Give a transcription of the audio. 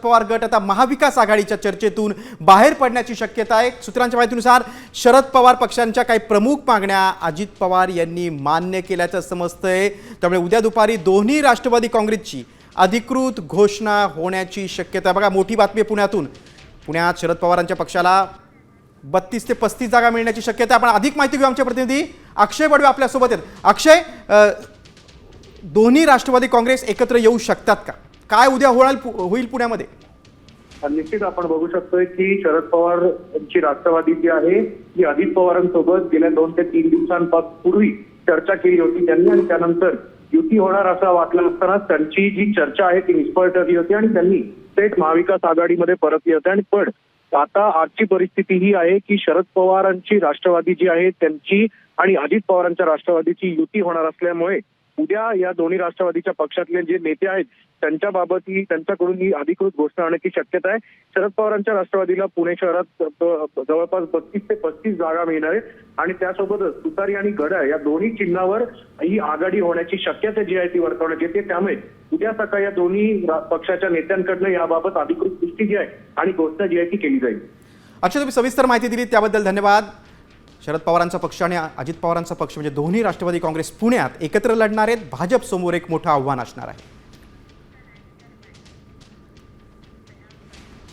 पवार गट आता महाविकास आघाडीच्या चर्चेतून बाहेर पडण्याची शक्यता आहे। सूत्रांच्या माहितीनुसार शरद पवार पक्षांच्या काही प्रमुख मागण्या अजित पवार यांनी मान्य केल्याचं समजतंय। त्यामुळे उद्या दुपारी दोन्ही राष्ट्रवादी काँग्रेसची अधिकृत घोषणा होण्याची शक्यता आहे। बघा मोठी बातमी पुण्यातून। पुण्यात शरद पवारांच्या पक्षाला 32 ते 35 जागा मिळण्याची शक्यता। आपण अधिक माहिती घेऊ, आमचे प्रतिनिधी अक्षय बडवे आपल्या सोबत आहेत। अक्षय, दोन्ही राष्ट्रवादी काँग्रेस एकत्र येऊ शकतात का? काय उद्या होईल पुण्यामध्ये? निश्चित आपण बघू शकतोय की शरद पवारची राष्ट्रवादी जी आहे ती अजित पवारांसोबत गेल्या 2 ते 3 दिवसांपूर्वी चर्चा केली होती त्यांनी, आणि त्यानंतर युती होणार असं वाटलं असताना त्यांची जी चर्चा आहे ती निष्फळ ठरली होती आणि त्यांनी थेट महाविकास आघाडीमध्ये परतली होती। आणि पण आता आजची परिस्थिती ही आहे की शरद पवारांची राष्ट्रवादी जी आहे त्यांची आणि अजित पवारांच्या राष्ट्रवादीची युती होणार असल्यामुळे उद्या या दोन्ही राष्ट्रवादीच्या पक्षातले जे नेते आहेत त्यांच्याबाबत त्यांच्याकडून ही अधिकृत घोषणा होण्याची शक्यता आहे। शरद पवारांच्या राष्ट्रवादीला पुणे शहरात जवळपास 32 ते 35 जागा मिळणार आहे आणि त्यासोबतच तुतारी आणि घड्याळ या दोन्ही चिन्हावर ही आघाडी होण्याची शक्यता जी आहे ती वर्तवण्यात येते। त्यामुळे उद्या सकाळी या दोन्ही पक्षाच्या नेत्यांकडनं याबाबत अधिकृत पुष्टी जी आहे आणि घोषणा जी आहे ती केली जाईल। अच्छा, तुम्ही सविस्तर माहिती दिली त्याबद्दल धन्यवाद। शरद पवारांचा पक्ष आणि अजित पवारांचा पक्ष म्हणजे दोन्ही राष्ट्रवादी काँग्रेस पुण्यात एकत्र लढणार आहेत। भाजप समोर एक मोठं आव्हान असणार आहे।